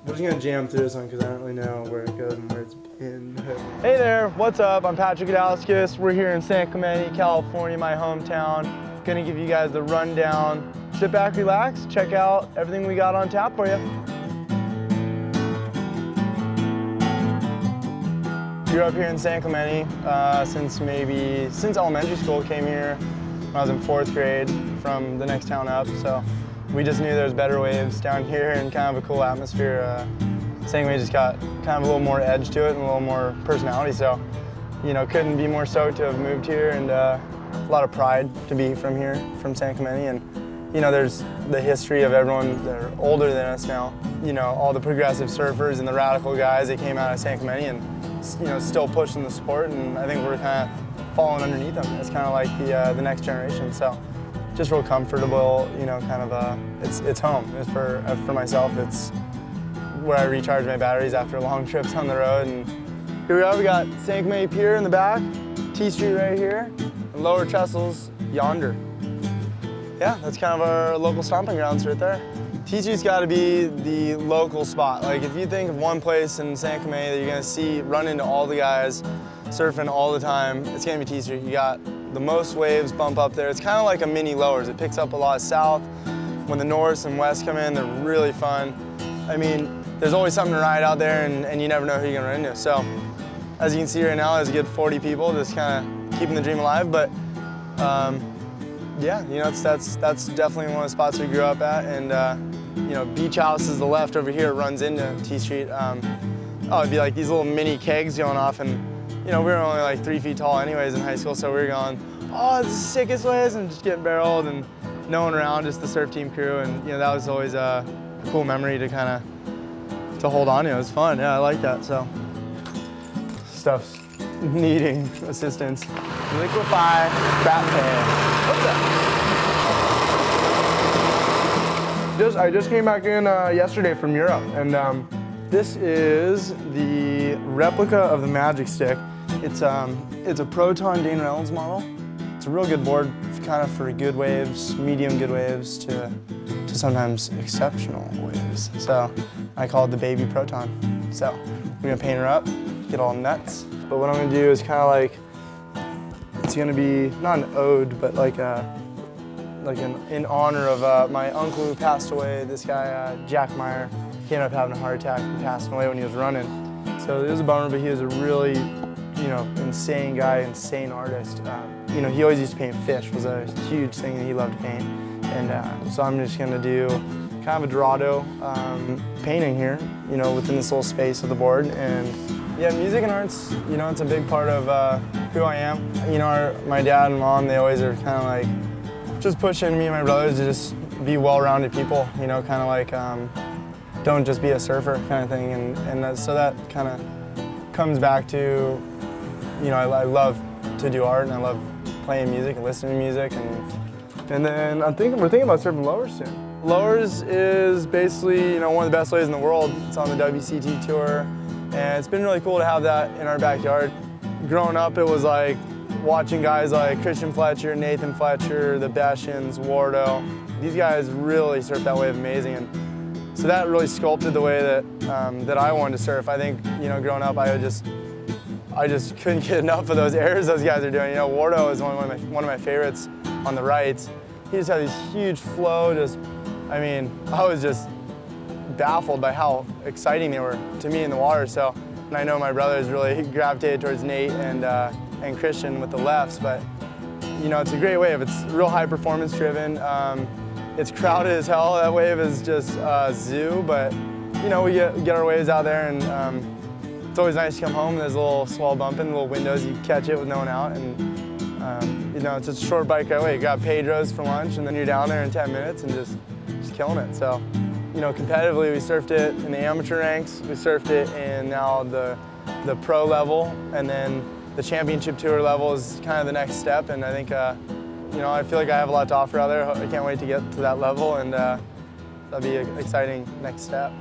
I'm just gonna jam through this one because I don't really know where it goes and where it's been. Hey there, what's up? I'm Gudauskas. We're here in San Clemente, California, my hometown. Gonna give you guys the rundown. Sit back, relax, check out everything we got on tap for you. Grew up here in San Clemente since elementary school. Came here when I was in 4th grade from the next town up. So we just knew there was better waves down here and kind of a cool atmosphere. San Clemente just got kind of a little more edge to it and a little more personality. So, you know, couldn't be more stoked to have moved here, and a lot of pride to be from here, from San Clemente. And you know, there's the history of everyone that are older than us now. You know, all the progressive surfers and the radical guys that came out of San Clemente and, you know, still pushing the sport, and I think we're kind of following underneath them. It's kind of like the next generation. So just real comfortable, you know, kind of it's home. It's for myself. It's where I recharge my batteries after long trips on the road. And here we are. We got San Clemente Pier in the back, T Street right here, and Lower Trestles yonder. Yeah, that's kind of our local stomping grounds right there. T Street's got to be the local spot. Like, if you think of one place in San Clemente that you're gonna see run into all the guys surfing all the time, it's gonna be T Street. You got the most waves bump up there. It's kind of like a mini Lowers. It picks up a lot of south. When the north and west come in, they're really fun. I mean, there's always something to ride out there, and you never know who you're gonna run into. So, as you can see right now, there's a good 40 people just kind of keeping the dream alive. But yeah, you know, that's definitely one of the spots we grew up at. And you know, Beach House is the left over here, runs into T Street. It'd be like these little mini kegs going off, and you know, we were only like 3 feet tall anyways in high school, so we were going, oh, this is the sickest waves, and just getting barreled and no one around, just the surf team crew. And you know, that was always a cool memory to kind of hold on to. It was fun. Yeah, I like that. So stuff's needing assistance. Liquefy crap pan. What's that? I just came back in yesterday from Europe, and this is the replica of the Magic Stick. It's a Proton Dane Reynolds model. It's a real good board, kind of for good waves, medium good waves, to sometimes exceptional waves. So I call it the baby Proton. So we're gonna paint her up, get all nuts. But what I'm gonna do is kind of like, it's gonna be not an ode, but like in honor of my uncle who passed away. This guy, Jack Meyer, he ended up having a heart attack and passing away when he was running. So it was a bummer, but he was a really, you know, insane guy, insane artist. You know, he always used to paint fish, was a huge thing that he loved to paint. And so I'm just gonna do kind of a Dorado painting here, you know, within this little space of the board. And yeah, music and arts, you know, it's a big part of who I am. You know, my dad and mom, they always are kind of like, just pushing me and my brothers to just be well-rounded people, you know, kind of like don't just be a surfer kind of thing. And so that kind of comes back to, you know, I love to do art, and I love playing music and listening to music. And then we're thinking about surfing Lowers soon. Lowers is basically, you know, one of the best waves in the world. It's on the WCT tour, and it's been really cool to have that in our backyard. Growing up, it was like watching guys like Christian Fletcher, Nathan Fletcher, the Beshens, Wardo. These guys really surf that wave amazing, and so that really sculpted the way that I wanted to surf. I think, you know, growing up, I just couldn't get enough of those airs those guys are doing. You know, Wardo is one of my favorites on the rights. He just had this huge flow. I mean, I was just baffled by how exciting they were to me in the water. So, and I know my brothers really gravitated towards Nate and Christian with the lefts, but you know, it's a great wave. It's real high performance driven. It's crowded as hell. That wave is just a zoo, but you know, we get our waves out there, and it's always nice to come home. There's a little swell bumping, little windows, you catch it with no one out, and you know, it's just a short bike ride away. You grab Pedro's for lunch, and then you're down there in 10 minutes and just killing it. So, you know, competitively, we surfed it in the amateur ranks, we surfed it in now the pro level, and then the championship tour level is kind of the next step. And I think, you know, I feel like I have a lot to offer out there. I can't wait to get to that level, and that'll be an exciting next step.